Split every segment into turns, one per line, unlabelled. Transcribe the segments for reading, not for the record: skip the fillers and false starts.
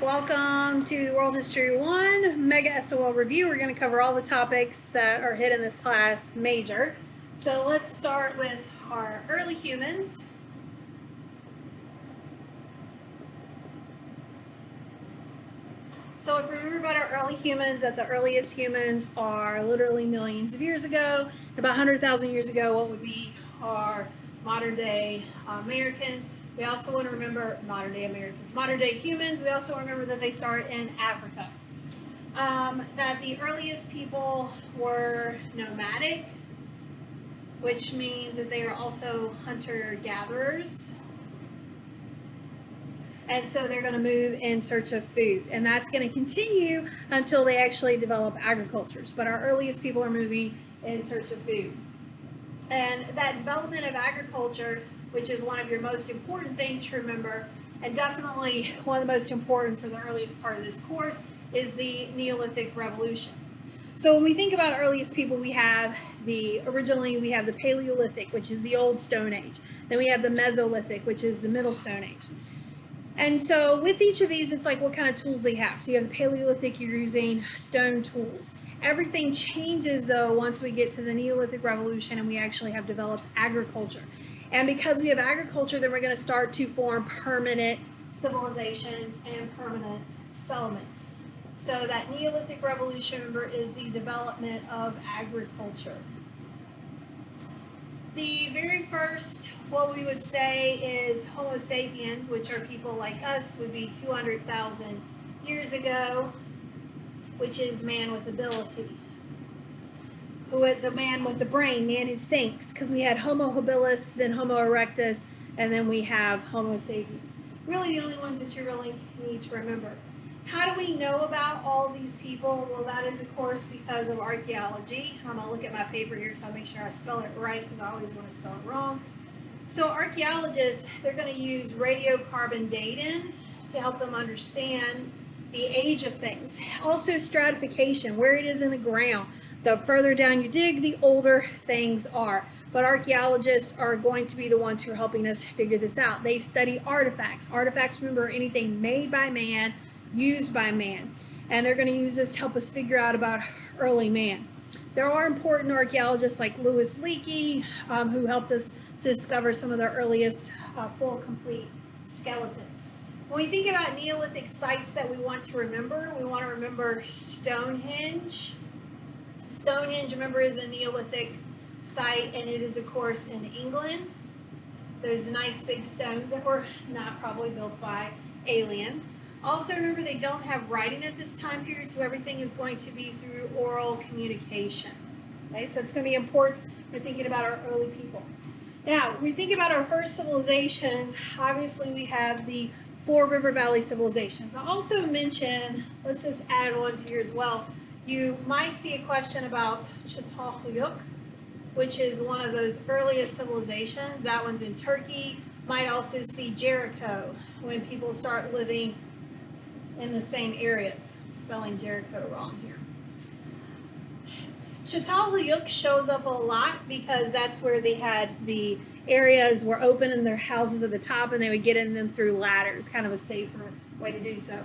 Welcome to World History 1 Mega SOL Review. We're going to cover all the topics that are hit in this class major. So let's start with our early humans. So if we remember about our early humans, that the earliest humans are literally millions of years ago. About 100,000 years ago, what would be our modern day Americans. We also want to remember modern day Americans, modern day humans. We also remember that they start in Africa. That the earliest people were nomadic, which means that they are also hunter-gatherers. And so they're going to move in search of food. And that's going to continue until they actually develop agricultures. But our earliest people are moving in search of food. And that development of agriculture, which is one of your most important things to remember, and definitely one of the most important for the earliest part of this course, is the Neolithic Revolution. So when we think about earliest people, originally we have the Paleolithic, which is the Old Stone Age. Then we have the Mesolithic, which is the Middle Stone Age. And so with each of these, it's like what kind of tools they have. So you have the Paleolithic, you're using stone tools. Everything changes though once we get to the Neolithic Revolution and we actually have developed agriculture. And because we have agriculture, then we're going to start to form permanent civilizations and permanent settlements. So that Neolithic Revolution, remember, is the development of agriculture. The very first, what we would say, is Homo Sapiens, which are people like us, would be 200,000 years ago, which is man with ability. The man with the brain, man who thinks, because we had Homo habilis, then Homo erectus, and then we have Homo sapiens. Really the only ones that you really need to remember. How do we know about all these people? Well, that is, of course, because of archaeology. I'm going to look at my paper here so I'll make sure I spell it right, because I always want to spell it wrong. So archaeologists, they're going to use radiocarbon dating to help them understand the age of things. Also stratification, where it is in the ground. The further down you dig, the older things are. But archaeologists are going to be the ones who are helping us figure this out. They study artifacts. Artifacts, remember, are anything made by man, used by man. And they're going to use this to help us figure out about early man. There are important archaeologists like Louis Leakey, who helped us discover some of the earliest full, complete skeletons. When we think about Neolithic sites that we want to remember Stonehenge. Stonehenge, remember, is a Neolithic site, and it is, of course, in England. Those nice big stones that were not probably built by aliens. Also, remember, they don't have writing at this time period, so everything is going to be through oral communication. Okay, so it's going to be important for thinking about our early people. Now, when we think about our first civilizations, obviously we have the 4 River Valley civilizations. I'll also mention, let's just add on to here as well, you might see a question about Çatalhöyük, which is one of those earliest civilizations. That one's in Turkey. Might also see Jericho when people start living in the same areas. I'm spelling Jericho wrong here. Çatalhöyük shows up a lot because that's where they had the areas were open in their houses at the top, and they would get in them through ladders, kind of a safer way to do so.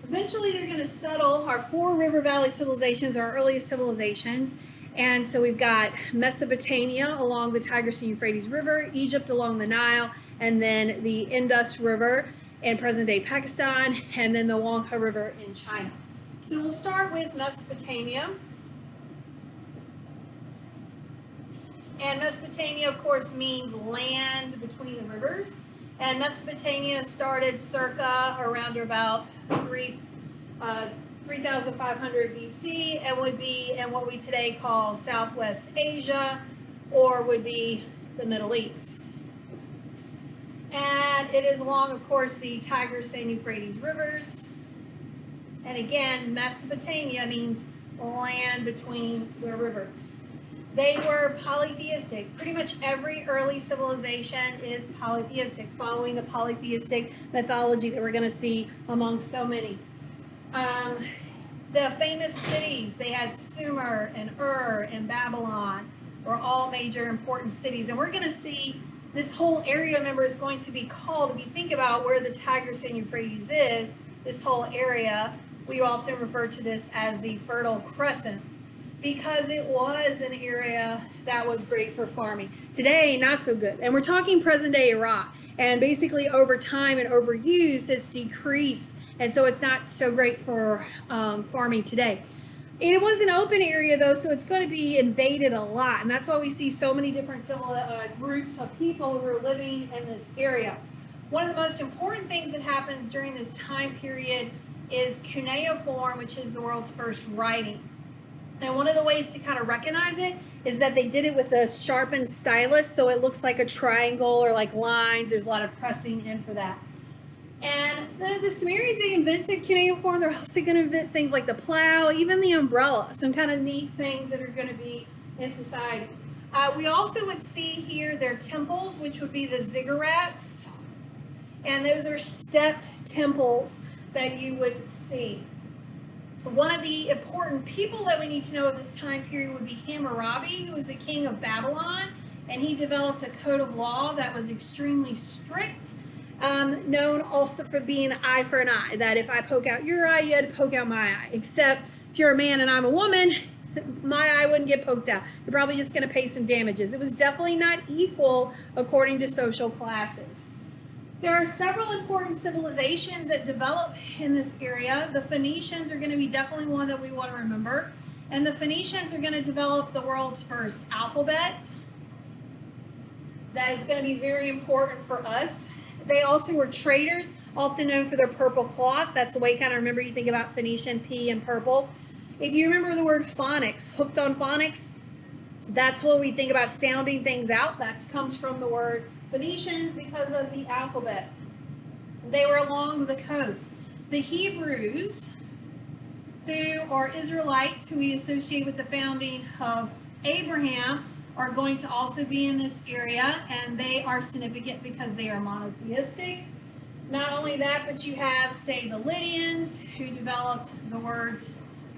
Eventually, they're going to settle. Our 4 River Valley civilizations are our earliest civilizations. And so we've got Mesopotamia along the Tigris and Euphrates River, Egypt along the Nile, and then the Indus River in present-day Pakistan, and then the Yangtze River in China. So we'll start with Mesopotamia. And Mesopotamia, of course, means land between the rivers. And Mesopotamia started circa around about 3,500 BC and would be in what we today call Southwest Asia, or would be the Middle East. And it is along, of course, the Tigris and Euphrates rivers. And again, Mesopotamia means land between the rivers. They were polytheistic. Pretty much every early civilization is polytheistic, following the polytheistic mythology that we're going to see among so many. The famous cities, they had Sumer and Ur and Babylon, were all major important cities. And we're going to see this whole area, remember, is going to be called, if you think about where the Tigris and Euphrates is, this whole area, we often refer to this as the Fertile Crescent, because it was an area that was great for farming. Today, not so good. And we're talking present day Iraq. And basically over time and overuse, it's decreased. And so it's not so great for farming today. It was an open area though, so it's going to be invaded a lot. And that's why we see so many different groups of people who are living in this area. One of the most important things that happens during this time period is cuneiform, which is the world's first writing. And one of the ways to kind of recognize it is that they did it with a sharpened stylus, so it looks like a triangle or like lines. There's a lot of pressing in for that. And the Sumerians, they invented cuneiform. They're also going to invent things like the plow, even the umbrella, some kind of neat things that are going to be in society. We also would see here their temples, which would be the ziggurats, and those are stepped temples that you would see. One of the important people that we need to know of this time period would be Hammurabi, who was the king of Babylon, and he developed a code of law that was extremely strict, known also for being an eye for an eye, that if I poke out your eye, you had to poke out my eye, except if you're a man and I'm a woman, my eye wouldn't get poked out. You're probably just going to pay some damages. It was definitely not equal according to social classes. There are several important civilizations that develop in this area. The Phoenicians are going to be definitely one that we want to remember. And the Phoenicians are going to develop the world's first alphabet. That is going to be very important for us. They also were traders, often known for their purple cloth. That's the way you kind of remember, you think about Phoenician, P, and purple. If you remember the word phonics, hooked on phonics, that's what we think about sounding things out. That comes from the word Phoenicians because of the alphabet. They were along the coast. The Hebrews, who are Israelites, who we associate with the founding of Abraham, are going to also be in this area, and they are significant because they are monotheistic. Not only that, but you have, say, the Lydians, who developed the world's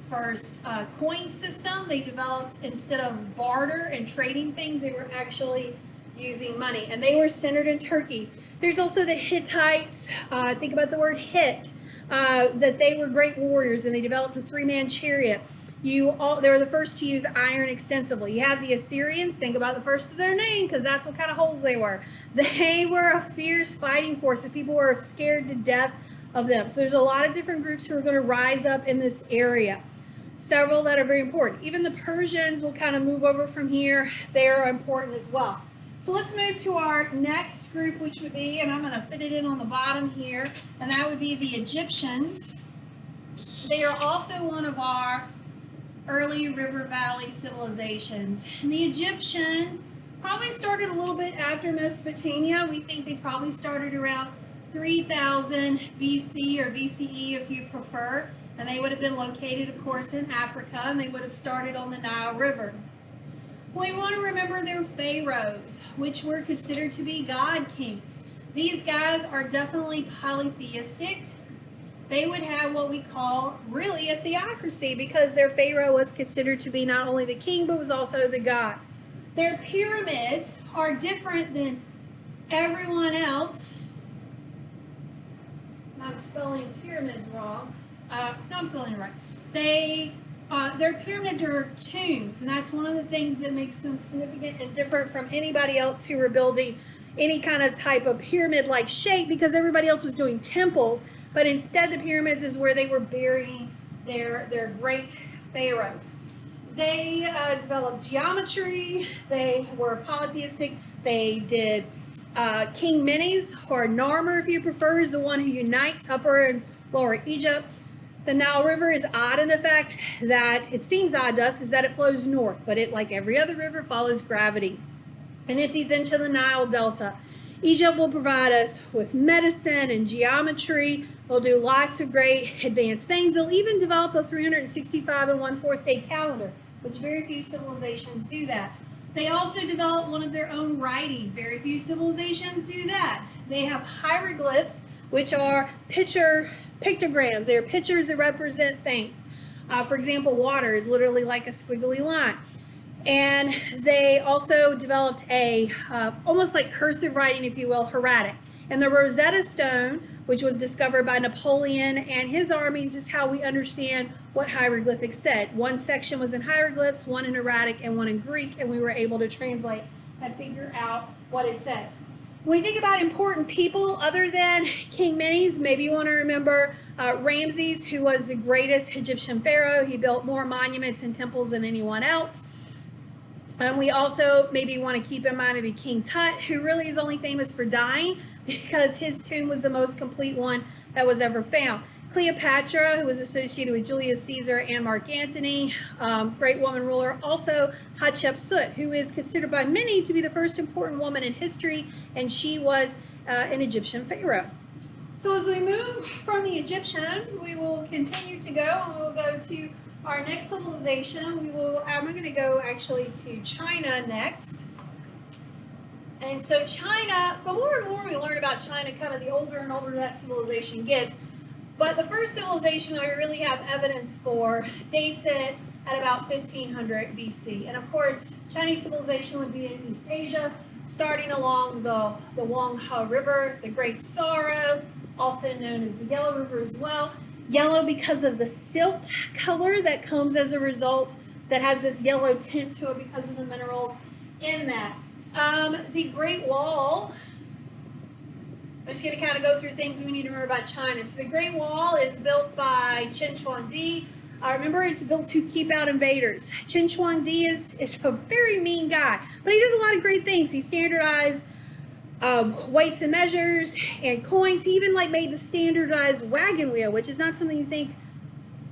first coin system. They developed, instead of barter and trading things, they were actually using money, and they were centered in Turkey. There's also the Hittites. Think about the word Hit, that they were great warriors, and they developed a three-man chariot. They were the first to use iron extensively. You have the Assyrians. Think about the first of their name, because that's what kind of holes they were. They were a fierce fighting force, and people were scared to death of them. So there's a lot of different groups who are going to rise up in this area. Several that are very important. Even the Persians will kind of move over from here. They are important as well. So let's move to our next group, which would be, and I'm going to fit it in on the bottom here, and that would be the Egyptians. They are also one of our early river valley civilizations. And the Egyptians probably started a little bit after Mesopotamia. We think they probably started around 3000 BC or BCE if you prefer. And they would have been located, of course, in Africa, and they would have started on the Nile River. We want to remember their pharaohs, which were considered to be god kings. These guys are definitely polytheistic. They would have what we call really a theocracy, because their pharaoh was considered to be not only the king, but was also the god. Their pyramids are different than everyone else. I'm spelling pyramids wrong. No, I'm spelling it right. Their pyramids are tombs, and that's one of the things that makes them significant and different from anybody else who were building any kind of type of pyramid-like shape, because everybody else was doing temples, but instead the pyramids is where they were burying their great pharaohs. They developed geometry. They were polytheistic. They did King Menes, or Narmer if you prefer, is the one who unites Upper and Lower Egypt. The Nile River is odd in the fact that it seems odd to us is that it flows north, but it, like every other river, follows gravity and empties into the Nile Delta. Egypt will provide us with medicine and geometry. They'll do lots of great advanced things. They'll even develop a 365 and 1/4 day calendar, which very few civilizations do that. They also develop one of their own writing. Very few civilizations do that. They have hieroglyphs, which are pictograms. They're pictures that represent things. For example, water is literally like a squiggly line. And they also developed a almost like cursive writing, if you will, hieratic. And the Rosetta Stone which was discovered by Napoleon and his armies, is how we understand what hieroglyphics said. One section was in hieroglyphs, one in erratic, and one in Greek, and we were able to translate and figure out what it says. When we think about important people other than King Menes, maybe you want to remember Ramses, who was the greatest Egyptian pharaoh. He built more monuments and temples than anyone else. And we also maybe want to keep in mind maybe King Tut, who really is only famous for dying because his tomb was the most complete one that was ever found. Cleopatra, who was associated with Julius Caesar and Mark Antony, great woman ruler. Also Hatshepsut, who is considered by many to be the first important woman in history, and she was an Egyptian pharaoh. So as we move from the Egyptians, we will continue to go, and we'll go to our next civilization. I'm going to go actually to China next. And so China, the more and more we learn about China, kind of the older and older that civilization gets. But the first civilization that we really have evidence for dates it at about 1500 BC. And of course, Chinese civilization would be in East Asia, starting along the Wanghe River, the Great Sorrow, often known as the Yellow River as well. Yellow because of the silt color that comes as a result, that has this yellow tint to it because of the minerals in that. The Great Wall, I'm just going to kind of go through things we need to remember about China. So the Great Wall is built by Qin Huangdi. Remember, it's built to keep out invaders. Qin Huangdi is a very mean guy, but he does a lot of great things. He standardized weights and measures and coins. He even made the standardized wagon wheel, which is not something you think,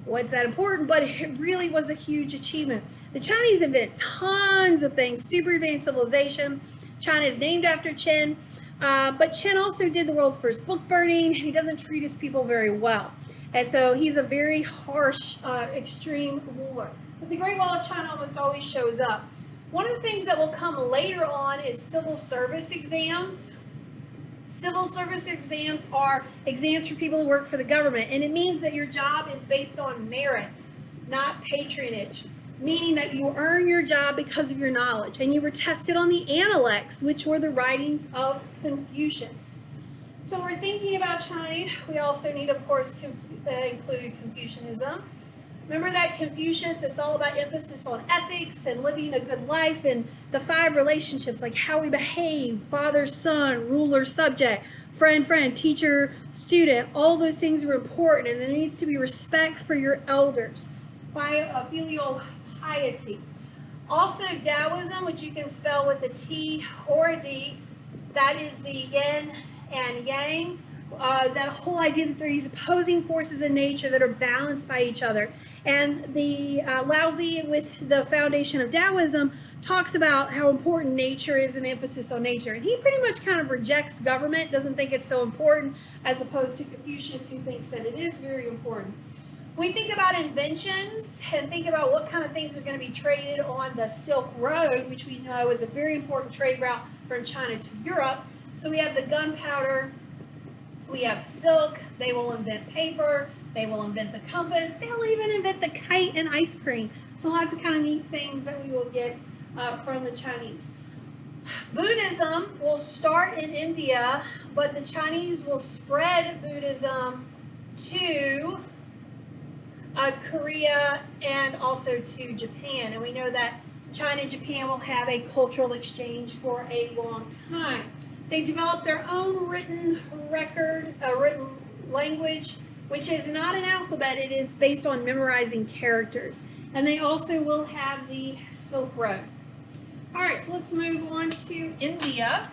what's that important, but it really was a huge achievement. The Chinese invent tons of things, super advanced civilization. China is named after Qin, but Qin also did the world's first book burning, and he doesn't treat his people very well. And so he's a very harsh, extreme ruler. But the Great Wall of China almost always shows up. One of the things that will come later on is civil service exams. Civil service exams are exams for people who work for the government, and it means that your job is based on merit, not patronage, meaning that you earn your job because of your knowledge. And you were tested on the Analects, which were the writings of Confucius. So we're thinking about China. We also need, of course, include Confucianism. Remember that Confucius, it's all about emphasis on ethics and living a good life, and the 5 relationships, like how we behave, father, son, ruler, subject, friend, teacher, student. All those things are important, and there needs to be respect for your elders, filial piety. Also Taoism, which you can spell with a T or a D, that is the yin and yang. That whole idea that there are these opposing forces in nature that are balanced by each other. And the Laozi, with the foundation of Taoism, talks about how important nature is and emphasis on nature. And he pretty much kind of rejects government, doesn't think it's so important, as opposed to Confucius, who thinks that it is very important. When we think about inventions and think about what kind of things are going to be traded on the Silk Road, which we know is a very important trade route from China to Europe. So we have the gunpowder, we have silk, they will invent paper, they will invent the compass, they'll even invent the kite and ice cream. So lots of kind of neat things that we will get from the Chinese. Buddhism will start in India, but the Chinese will spread Buddhism to Korea and also to Japan. And we know that China and Japan will have a cultural exchange for a long time. They developed their own written record, written language, which is not an alphabet. It is based on memorizing characters. And they also will have the Silk Road. All right, so let's move on to India.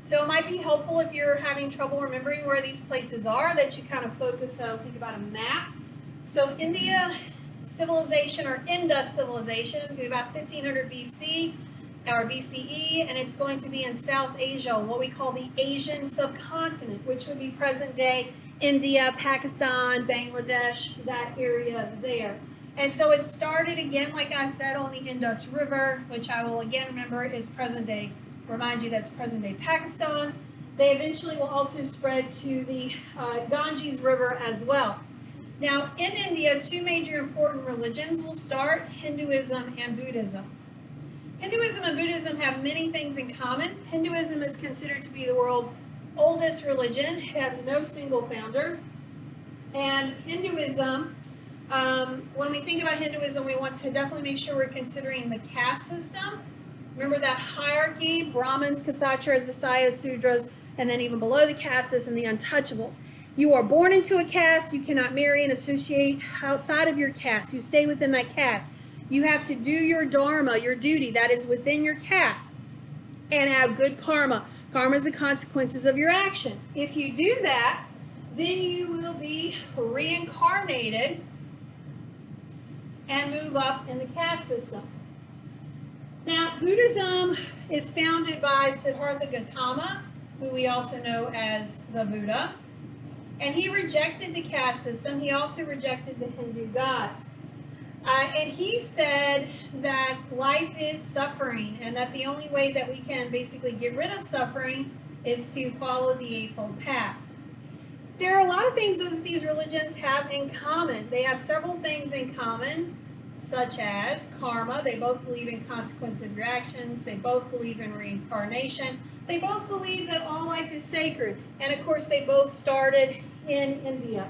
So it might be helpful if you're having trouble remembering where these places are, that you kind of focus, think about a map. So India civilization, or Indus civilization, is going to be about 1500 BC. Or BCE, and it's going to be in South Asia, what we call the Asian subcontinent, which would be present-day India, Pakistan, Bangladesh, that area there. And so it started, again, like I said, on the Indus River, which I will again remember is present-day, remind you that's present-day Pakistan. They eventually will also spread to the Ganges River as well. Now, in India, 2 major important religions will start, Hinduism and Buddhism. Hinduism and Buddhism have many things in common. Hinduism is considered to be the world's oldest religion. It has no single founder. And Hinduism, when we think about Hinduism, we want to definitely make sure we're considering the caste system. Remember that hierarchy: Brahmins, Kshatriyas, Vaishyas, Sudras, and then even below the caste system, the untouchables. You are born into a caste. You cannot marry and associate outside of your caste. You stay within that caste. You have to do your dharma, your duty that is within your caste, and have good karma. Karma is the consequences of your actions. If you do that, then you will be reincarnated and move up in the caste system. Now, Buddhism is founded by Siddhartha Gautama, who we also know as the Buddha. And he rejected the caste system. He also rejected the Hindu gods. And he said that life is suffering, and that the only way that we can basically get rid of suffering is to follow the Eightfold Path. There are a lot of things that these religions have in common. They have several things in common, such as karma. They both believe in consequences of your actions. They both believe in reincarnation. They both believe that all life is sacred. And of course, they both started in India.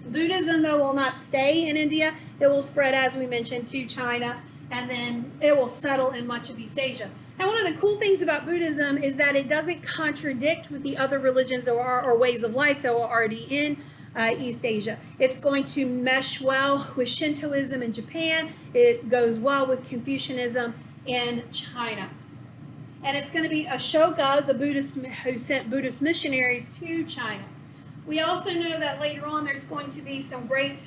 Buddhism, though, will not stay in India. It will spread, as we mentioned, to China, and then it will settle in much of East Asia. And one of the cool things about Buddhism is that it doesn't contradict with the other religions or ways of life that were already in East Asia. It's going to mesh well with Shintoism in Japan. It goes well with Confucianism in China. And it's going to be Ashoka, the Buddhist who sent Buddhist missionaries to China. We also know that later on there's going to be some great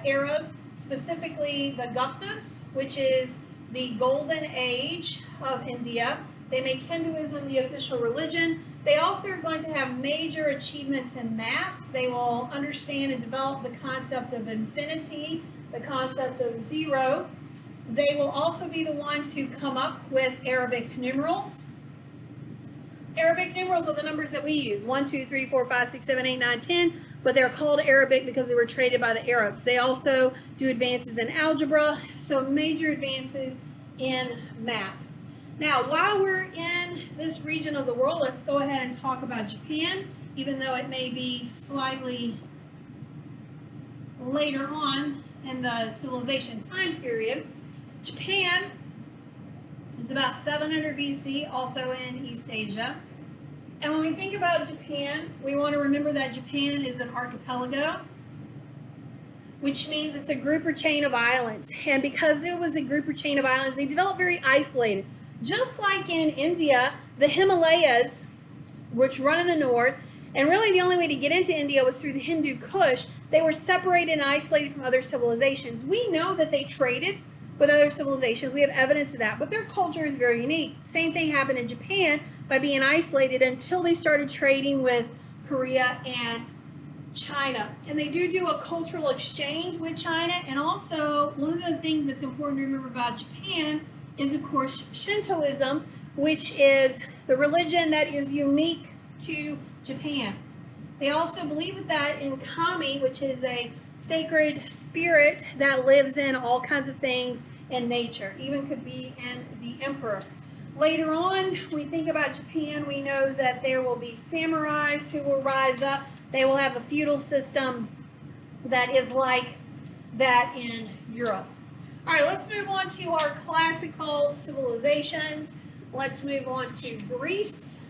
eras, specifically the Guptas, which is the golden age of India. They make Hinduism the official religion. They also are going to have major achievements in math. They will understand and develop the concept of infinity, the concept of zero. They will also be the ones who come up with Arabic numerals. Arabic numerals are the numbers that we use: 1, 2, 3, 4, 5, 6, 7, 8, 9, 10. But they're called Arabic because they were traded by the Arabs. They also do advances in algebra, so major advances in math. Now, while we're in this region of the world, let's go ahead and talk about Japan, even though it may be slightly later on in the civilization time period. Japan is about 700 BC, also in East Asia. And when we think about Japan, we want to remember that Japan is an archipelago, which means it's a group or chain of islands. And because there was a group or chain of islands, they developed very isolated. Just like in India, the Himalayas, which run in the north, and really the only way to get into India was through the Hindu Kush, they were separated and isolated from other civilizations. We know that they traded with other civilizations. We have evidence of that, but their culture is very unique. Same thing happened in Japan by being isolated until they started trading with Korea and China. And they do a cultural exchange with China. And also, one of the things that's important to remember about Japan is, of course, Shintoism, which is the religion that is unique to Japan. They also believe that in Kami, which is a sacred spirit that lives in all kinds of things in nature, even could be in the emperor. Later on, we think about Japan, we know that there will be samurais who will rise up. They will have a feudal system that is like that in Europe. All right, let's move on to our classical civilizations. Let's move on to Greece.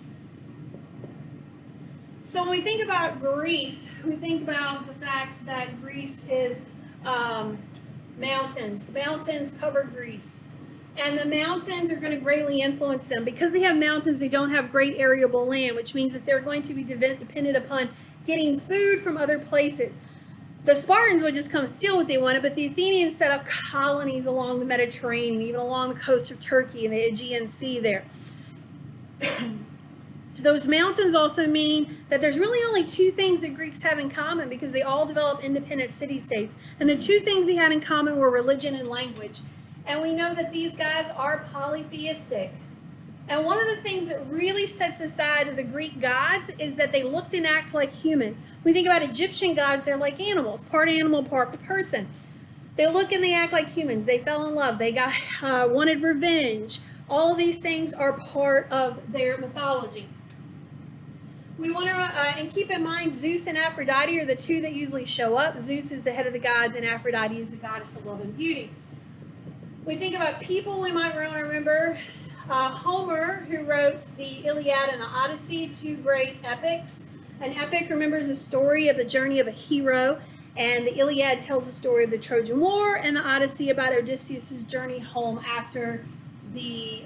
So when we think about Greece, we think about the fact that Greece is mountains. Mountains cover Greece. And the mountains are going to greatly influence them. Because they have mountains, they don't have great arable land, which means that they're going to be dependent upon getting food from other places. The Spartans would just come steal what they wanted, but the Athenians set up colonies along the Mediterranean, even along the coast of Turkey and the Aegean Sea there. Those mountains also mean that there's really only two things that Greeks have in common, because they all developed independent city-states. And the two things they had in common were religion and language. And we know that these guys are polytheistic. And one of the things that really sets aside the Greek gods is that they looked and act like humans. We think about Egyptian gods, they're like animals, part animal, part person. They look and they act like humans. They fell in love. They got wanted revenge. All of these things are part of their mythology. We want to, and keep in mind, Zeus and Aphrodite are the two that usually show up. Zeus is the head of the gods, and Aphrodite is the goddess of love and beauty. We think about people we might want to remember. Homer, who wrote the Iliad and the Odyssey, two great epics. An epic remembers the story of the journey of a hero, and the Iliad tells the story of the Trojan War, and the Odyssey about Odysseus' journey home after the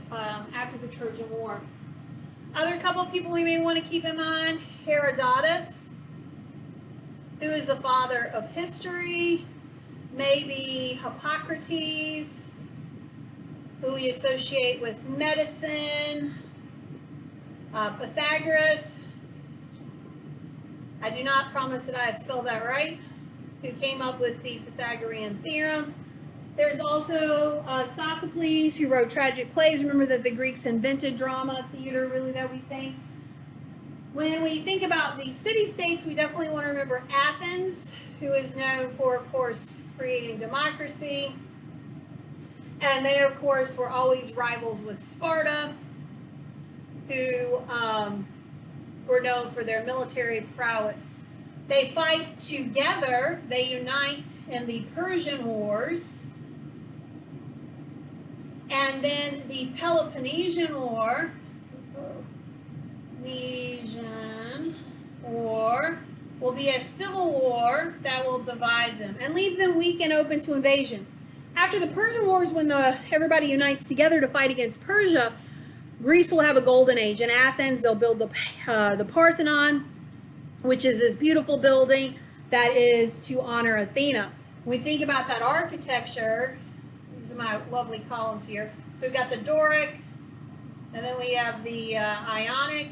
Trojan War. Other couple people we may want to keep in mind, Herodotus, who is the father of history, maybe Hippocrates, who we associate with medicine, Pythagoras, I do not promise that I have spelled that right, who came up with the Pythagorean theorem. There's also Sophocles, who wrote tragic plays. Remember that the Greeks invented drama, theater, really, that we think. When we think about the city-states, we definitely want to remember Athens, who is known for, of course, creating democracy. And they, of course, were always rivals with Sparta, who were known for their military prowess. They fight together. They unite in the Persian Wars. And then the Peloponnesian War will be a civil war that will divide them and leave them weak and open to invasion. After the Persian Wars, when everybody unites together to fight against Persia, Greece will have a golden age. In Athens, they'll build the Parthenon, which is this beautiful building that is to honor Athena. When we think about that architecture, using my lovely columns here. So we've got the Doric, and then we have the Ionic.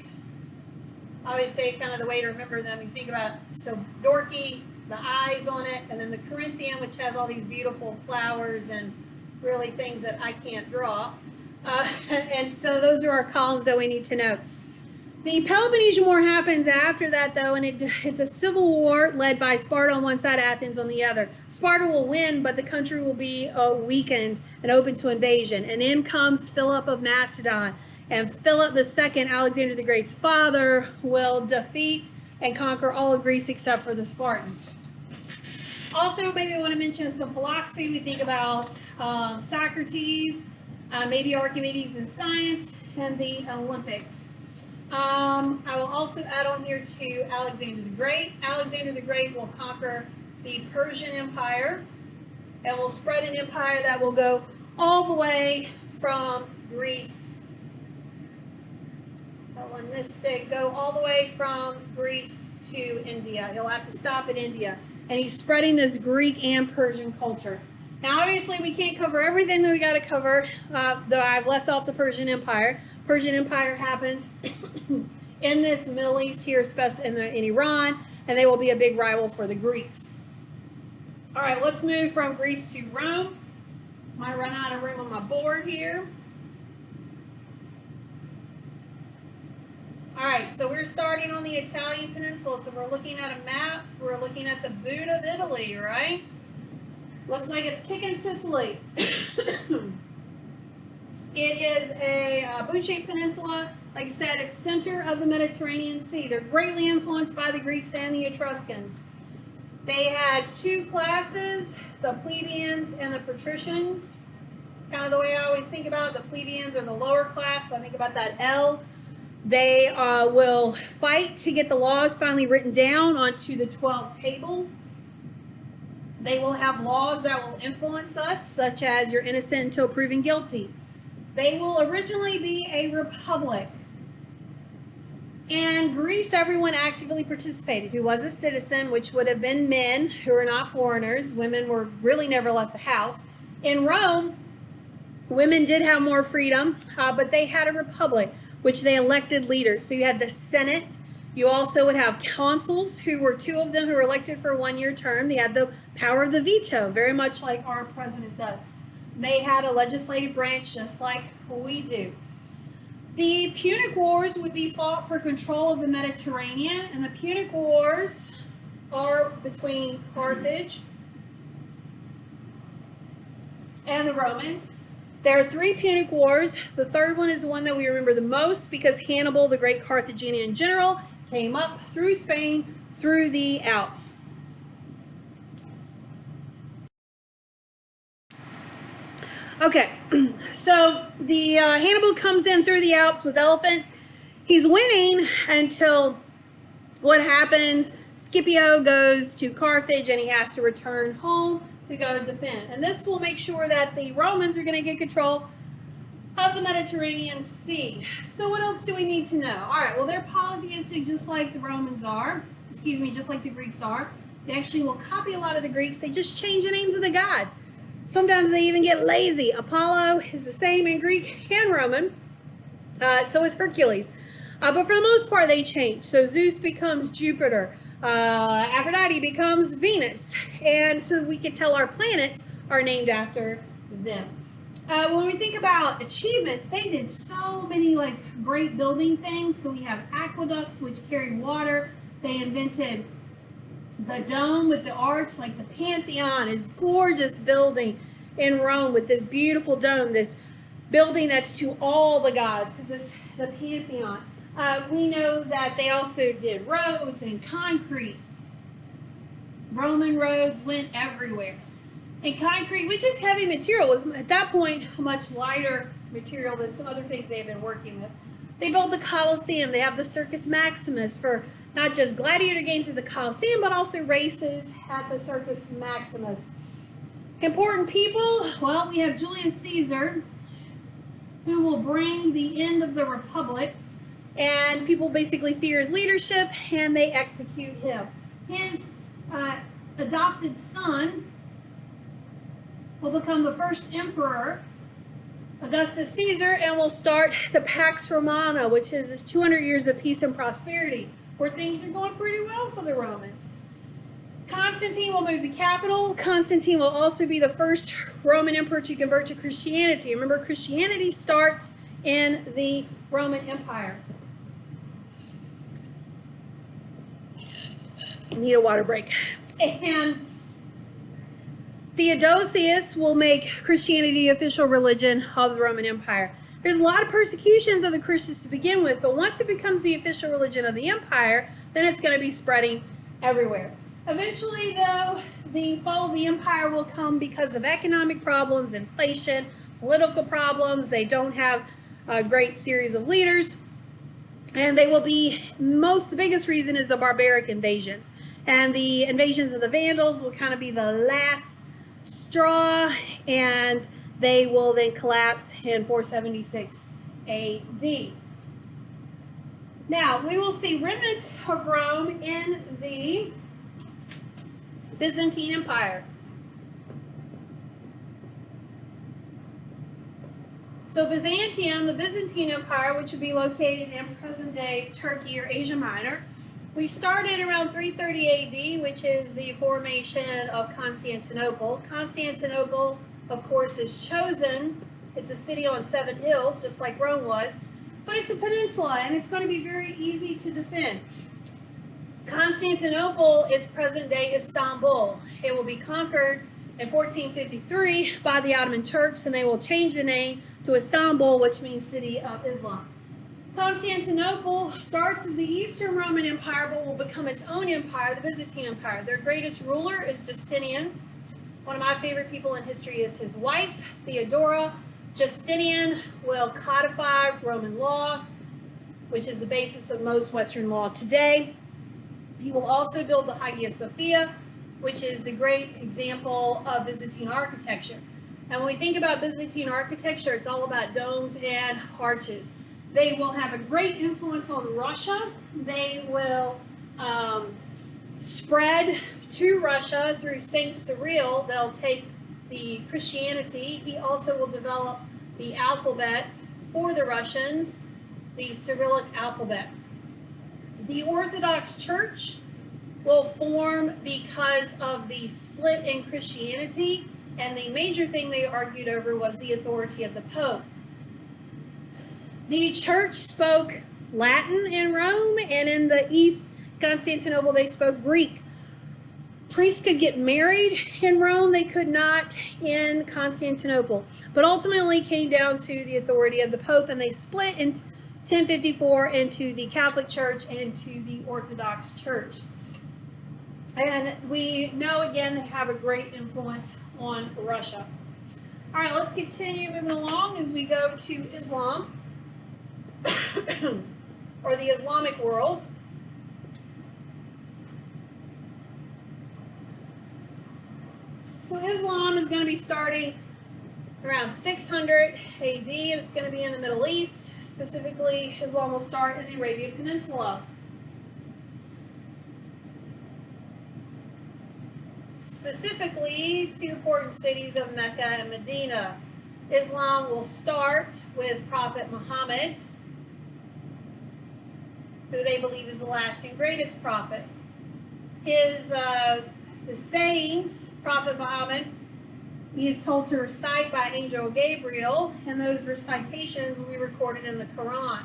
I always say kind of the way to remember them, you think about, so Dorky, the eyes on it, and then the Corinthian, which has all these beautiful flowers and really things that I can't draw. And so those are our columns that we need to know. The Peloponnesian War happens after that, though, and it's a civil war led by Sparta on one side, Athens on the other. Sparta will win, but the country will be weakened and open to invasion. And in comes Philip of Macedon. And Philip II, Alexander the Great's father, will defeat and conquer all of Greece except for the Spartans. Also, maybe I want to mention some philosophy. We think about Socrates, maybe Archimedes in science, and the Olympics. I will also add on here to Alexander the Great. Alexander the Great will conquer the Persian Empire and will spread an empire that will go all the way from Greece, Hellenistic, go all the way from Greece to India. He'll have to stop at India. And he's spreading this Greek and Persian culture. Now, obviously, we can't cover everything that we got to cover, though I've left off the Persian Empire. Persian Empire happens in this Middle East here, especially in Iran, and they will be a big rival for the Greeks. All right, let's move from Greece to Rome. Might run out of room on my board here. All right, so we're starting on the Italian peninsula, so we're looking at a map. We're looking at the boot of Italy, right? Looks like it's kicking Sicily. It is a boot-shaped peninsula. Like I said, it's center of the Mediterranean Sea. They're greatly influenced by the Greeks and the Etruscans. They had two classes, the plebeians and the patricians. Kind of the way I always think about it, the plebeians are the lower class, so I think about that L. They will fight to get the laws finally written down onto the 12 tables. They will have laws that will influence us, such as you're innocent until proven guilty. They will originally be a republic. In Greece, everyone actively participated who was a citizen, which would have been men who are not foreigners. Women were really never left the house. In Rome, women did have more freedom, but they had a republic, which they elected leaders. So you had the Senate. You also would have consuls, who were two of them who were elected for a one-year term. They had the power of the veto, very much like our president does. They had a legislative branch just like we do. The Punic Wars would be fought for control of the Mediterranean, and the Punic Wars are between Carthage and the Romans. There are three Punic Wars. The third one is the one that we remember the most because Hannibal, the great Carthaginian general,
came up through Spain, through the Alps. Okay, so the Hannibal comes in through the Alps with elephants. He's winning until what happens? Scipio goes to Carthage and he has to return home to go defend. And this will make sure that the Romans are going to get control of the Mediterranean Sea. So what else do we need to know? All right, well, they're polytheistic just like the Romans are. Excuse me, just like the Greeks are. They actually will copy a lot of the Greeks. They just change the names of the gods. Sometimes they even get lazy. Apollo is the same in Greek and Roman. So is Hercules. But for the most part, they change. So Zeus becomes Jupiter. Aphrodite becomes Venus. And so we can tell our planets are named after them. When we think about achievements, they did so many great building things. So we have aqueducts which carry water. They invented the dome with the arch, like the Pantheon is gorgeous building in Rome with this beautiful dome, this building that's to all the gods, because it's the Pantheon. We know that they also did roads and concrete. Roman roads went everywhere. And concrete, which is heavy material, was at that point a much lighter material than some other things they've been working with. They built the Colosseum. They have the Circus Maximus for not just gladiator games at the Colosseum, but also races at the Circus Maximus. Important people, well, we have Julius Caesar, who will bring the end of the Republic, and people basically fear his leadership, and they execute him. His adopted son will become the first emperor, Augustus Caesar, and will start the Pax Romana, which is this 200 years of peace and prosperity, where things are going pretty well for the Romans. Constantine will move the capital. Constantine will also be the first Roman emperor to convert to Christianity. Remember, Christianity starts in the Roman Empire. I need a water break. And Theodosius will make Christianity the official religion of the Roman Empire. There's a lot of persecutions of the Christians to begin with, but once it becomes the official religion of the empire, then it's going to be spreading everywhere. Eventually, though, the fall of the empire will come because of economic problems, inflation, political problems. They don't have a great series of leaders, and they will be, the biggest reason is the barbaric invasions. And the invasions of the Vandals will kind of be the last straw, and they will then collapse in 476 AD. Now, we will see remnants of Rome in the Byzantine Empire. So Byzantium, the Byzantine Empire, which would be located in present-day Turkey or Asia Minor, we started around 330 AD, which is the formation of Constantinople. Constantinople, of course, is chosen. It's a city on 7 hills, just like Rome was, but it's a peninsula, and it's going to be very easy to defend. Constantinople is present-day Istanbul. It will be conquered in 1453 by the Ottoman Turks, and they will change the name to Istanbul, which means City of Islam. Constantinople starts as the Eastern Roman Empire, but will become its own empire, the Byzantine Empire. Their greatest ruler is Justinian. One of my favorite people in history is his wife, Theodora. Justinian will codify Roman law, which is the basis of most Western law today. He will also build the Hagia Sophia, which is the great example of Byzantine architecture. And when we think about Byzantine architecture, it's all about domes and arches. They will have a great influence on Russia. They will spread to Russia through Saintssurreal. They'll take the Christianity. He also will develop the alphabet for the Russians, the Cyrillic alphabet. The Orthodox Church will form because of the split in Christianity, and the major thing they argued over was the authority of the Pope. The church spoke Latin in Rome, and in the East, Constantinople, they spoke Greek. Priests could get married in Rome, they could not in Constantinople. But ultimately came down to the authority of the Pope, and they split into 1054 into the Catholic Church and to the Orthodox Church. And we know, again, they have a great influence on Russia. All right, let's continue moving along as we go to Islam, or the Islamic world. So Islam is going to be starting around 600 AD, and it's going to be in the Middle East. Specifically, Islam will start in the Arabian Peninsula. Specifically, two important cities of Mecca and Medina. Islam will start with Prophet Muhammad, who they believe is the last and greatest prophet. The sayings, Prophet Muhammad, he is told to recite by Angel Gabriel, and those recitations will be recorded in the Quran.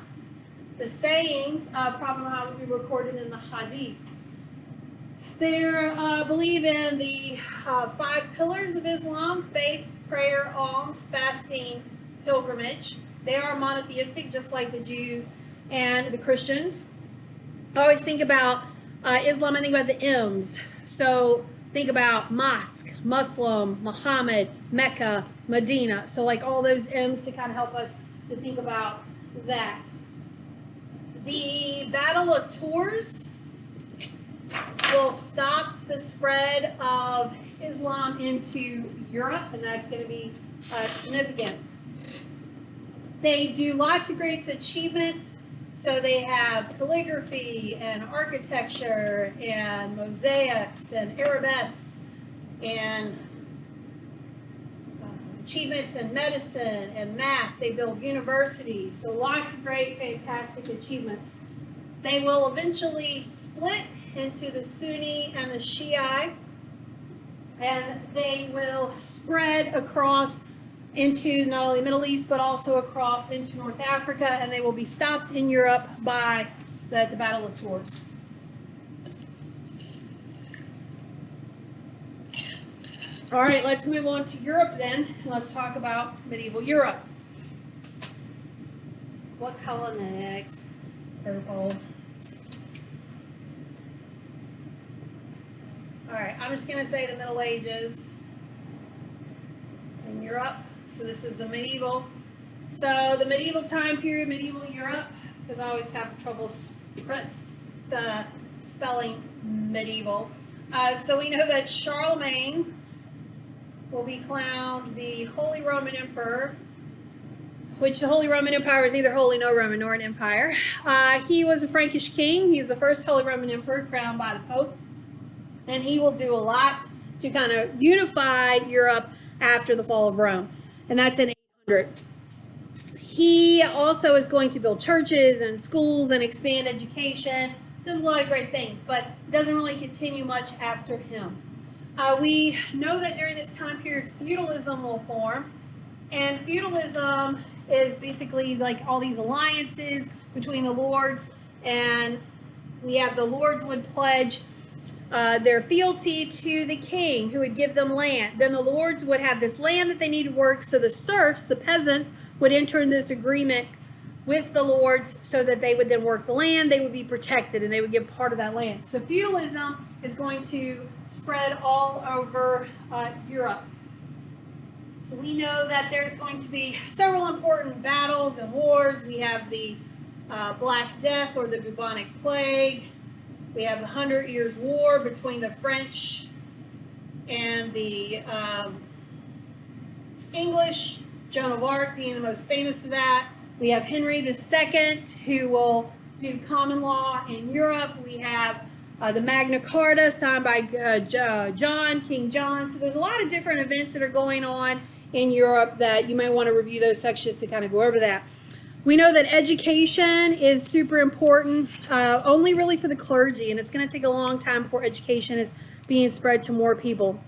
The sayings of Prophet Muhammad will be recorded in the Hadith. They believe in the 5 pillars of Islam: faith, prayer, alms, fasting, pilgrimage. They are monotheistic, just like the Jews and the Christians. I always think about Islam, I think about the M's. So think about mosque, Muslim, Muhammad, Mecca, Medina. So like all those M's to kind of help us to think about that. The Battle of Tours will stop the spread of Islam into Europe, and that's going to be significant. They do lots of great achievements. So they have calligraphy and architecture and mosaics and arabesques and achievements in medicine and math. They build universities. So lots of great, fantastic achievements. They will eventually split into the Sunni and the Shiite, and they will spread across into not only the Middle East, but also across into North Africa, and they will be stopped in Europe by the Battle of Tours. All right, let's move on to Europe then. Let's talk about medieval Europe. What color next? Purple. All right, I'm just going to say the Middle Ages in Europe. So this is the medieval. So the medieval time period, medieval Europe, because I always have trouble spelling medieval. So we know that Charlemagne will be crowned the Holy Roman Emperor, which the Holy Roman Empire is neither Holy nor Roman nor an empire. He was a Frankish king. He's the first Holy Roman Emperor crowned by the Pope. And he will do a lot to kind of unify Europe after the fall of Rome. And that's in 800. He also is going to build churches and schools and expand education. Does a lot of great things, but doesn't really continue much after him. We know that during this time period, feudalism will form. And feudalism is basically like all these alliances between the lords. And we have the lords would pledge their fealty to the king, who would give them land. Then the lords would have this land that they needed to work, so the serfs, the peasants, would enter in this agreement with the lords so that they would then work the land, they would be protected, and they would give part of that land. So feudalism is going to spread all over Europe. We know that there's going to be several important battles and wars. We have the Black Death, or the bubonic plague. We have the 100 Years' War between the French and the English, Joan of Arc being the most famous of that. We have Henry II, who will do common law in Europe. We have the Magna Carta signed by King John. So there's a lot of different events that are going on in Europe that you may want to review those sections to kind of go over that. We know that education is super important, only really for the clergy, and it's going to take a long time before education is being spread to more people.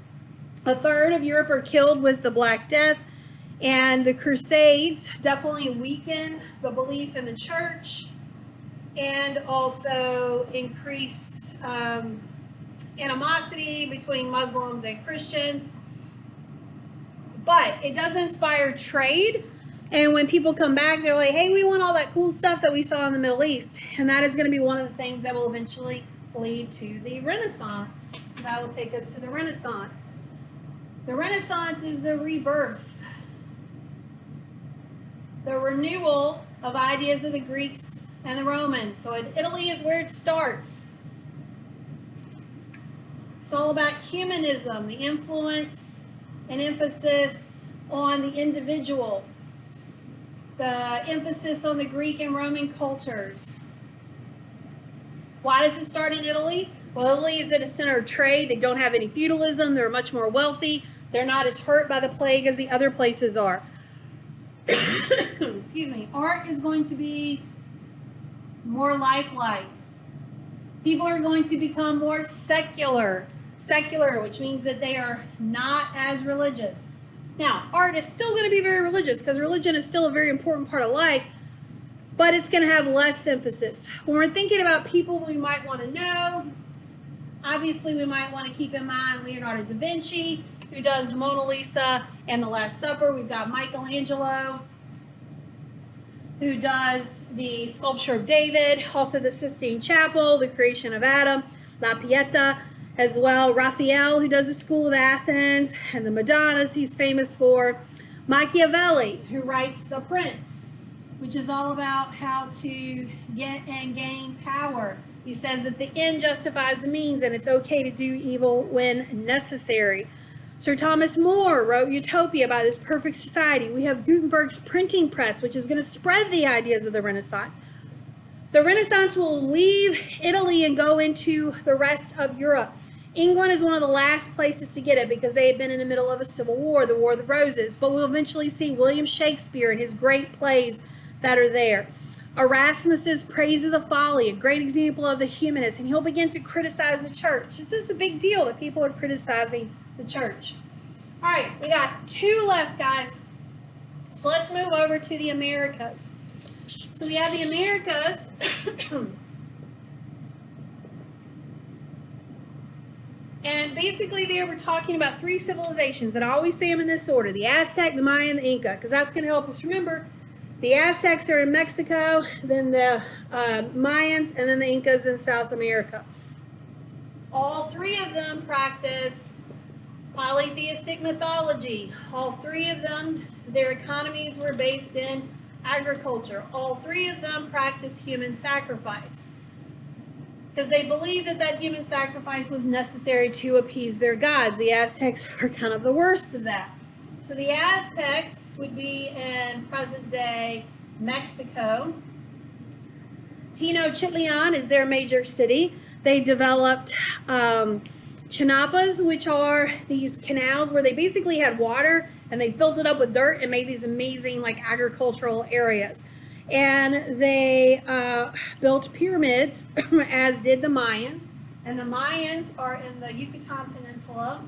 A third of Europe are killed with the Black Death, and the Crusades definitely weaken the belief in the church and also increase animosity between Muslims and Christians. But it does inspire trade. And when people come back, they're like, hey, we want all that cool stuff that we saw in the Middle East. And that is going to be one of the things that will eventually lead to the Renaissance. So that will take us to the Renaissance. The Renaissance is the rebirth, the renewal of ideas of the Greeks and the Romans. So Italy is where it starts. It's all about humanism, the influence and emphasis on the individual, the emphasis on the Greek and Roman cultures. Why does it start in Italy? Well, Italy is at a center of trade. They don't have any feudalism. They're much more wealthy. They're not as hurt by the plague as the other places are. Excuse me. Art is going to be more lifelike. People are going to become more secular, which means that they are not as religious. Now, art is still going to be very religious because religion is still a very important part of life, but it's going to have less emphasis. When we're thinking about people we might want to know, obviously we might want to keep in mind Leonardo da Vinci, who does the Mona Lisa and the Last Supper. We've got Michelangelo, who does the sculpture of David, also the Sistine Chapel, the creation of Adam, La Pieta as well. Raphael, who does the School of Athens, and the Madonnas he's famous for. Machiavelli, who writes The Prince, which is all about how to get and gain power. He says that the end justifies the means and it's okay to do evil when necessary. Sir Thomas More wrote Utopia about this perfect society. We have Gutenberg's printing press, which is going to spread the ideas of the Renaissance. The Renaissance will leave Italy and go into the rest of Europe. England is one of the last places to get it because they had been in the middle of a civil war, the War of the Roses. But we'll eventually see William Shakespeare and his great plays that are there. Erasmus's Praise of the Folly, a great example of the humanist, and he'll begin to criticize the church. This is a big deal that people are criticizing the church. All right, we got 2 left, guys. So let's move over to the Americas. So we have the Americas. And basically there we're talking about 3 civilizations, and I always say them in this order: the Aztec, the Mayan, and the Inca, because that's going to help us remember. The Aztecs are in Mexico, then the Mayans, and then the Incas in South America. All 3 of them practice polytheistic mythology. All 3 of them, their economies were based in agriculture. All 3 of them practice human sacrifice because they believed that that human sacrifice was necessary to appease their gods. The Aztecs are kind of the worst of that. So the Aztecs would be in present-day Mexico. Tenochtitlan is their major city. They developed chinapas, which are these canals where they basically had water and they filled it up with dirt and made these amazing like agricultural areas. And they built pyramids, as did the Mayans. And the Mayans are in the Yucatan Peninsula,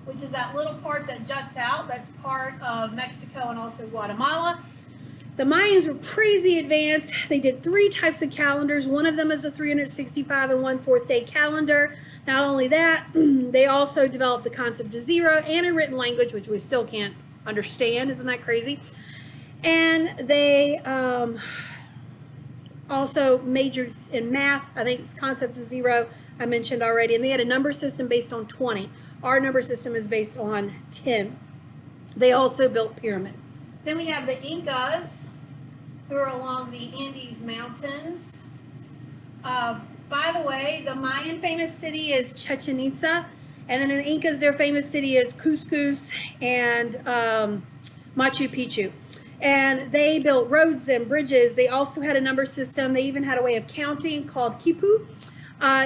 which is that little part that juts out. That's part of Mexico and also Guatemala. The Mayans were crazy advanced. They did 3 types of calendars. One of them is a 365 and 1/4 day calendar. Not only that, they also developed the concept of zero and a written language, which we still can't understand. Isn't that crazy? And they also majored in math. I think this concept of zero I mentioned already. And they had a number system based on 20. Our number system is based on 10. They also built pyramids. Then we have the Incas, who are along the Andes Mountains. By the way, the Mayan famous city is Chichen Itza, and then in the Incas, their famous city is Cusco and Machu Picchu. And they built roads and bridges. They also had a number system. They even had a way of counting called Quipu.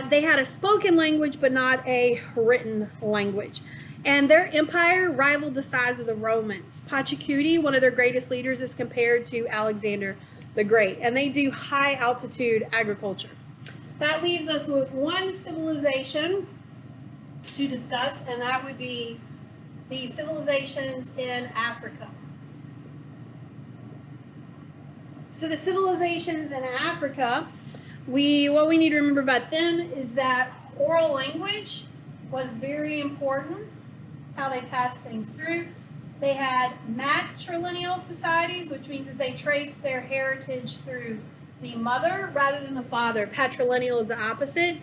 They had a spoken language, but not a written language. And their empire rivaled the size of the Romans. Pachacuti, one of their greatest leaders, is compared to Alexander the Great. And they do high altitude agriculture. That leaves us with 1 civilization to discuss, and that would be the civilizations in Africa. So the civilizations in Africa, what we need to remember about them is that oral language was very important, how they passed things through.
They had matrilineal societies, which means that they traced their heritage through the mother rather than the father. Patrilineal is the opposite.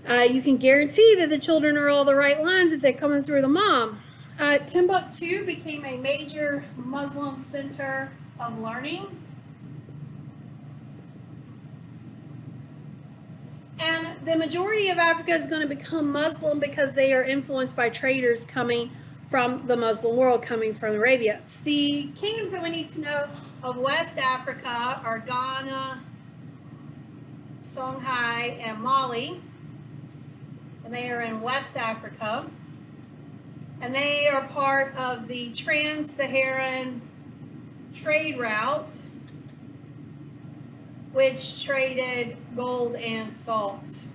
You can guarantee that the children are all the right lines if they're coming through the mom. Timbuktu became a major Muslim center of learning. And the majority of Africa is going to become Muslim because they are influenced by traders coming from the Muslim world, coming from Arabia. The kingdoms that we need to know of West Africa are Ghana, Songhai, and Mali. And they are in West Africa. And they are part of the Trans-Saharan trade route, which traded gold and salt.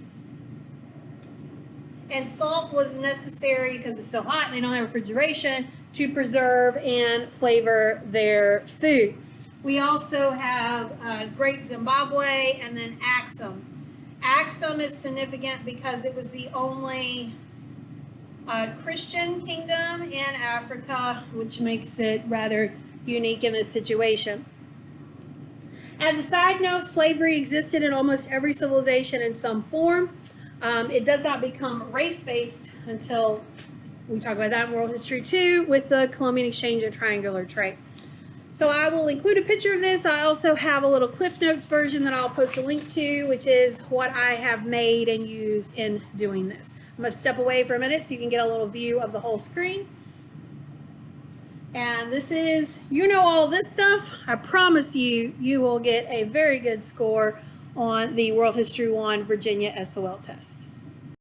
And salt was necessary because it's so hot and they don't have refrigeration to preserve and flavor their food. We also have Great Zimbabwe and then Axum. Axum is significant because it was the only Christian kingdom in Africa, which makes it rather unique in this situation. As a side note, slavery existed in almost every civilization in some form. It does not become race-based until we talk about that in world history too, with the Columbian exchange and triangular trade. So I will include a picture of this. I also have a little Cliff Notes version that I'll post a link to, which is what I have made and used in doing this. I'm going to step away for a minute so you can get a little view of the whole screen. And this is, you know all this stuff, I promise you, you will get a very good score on the World History 1 Virginia SOL test.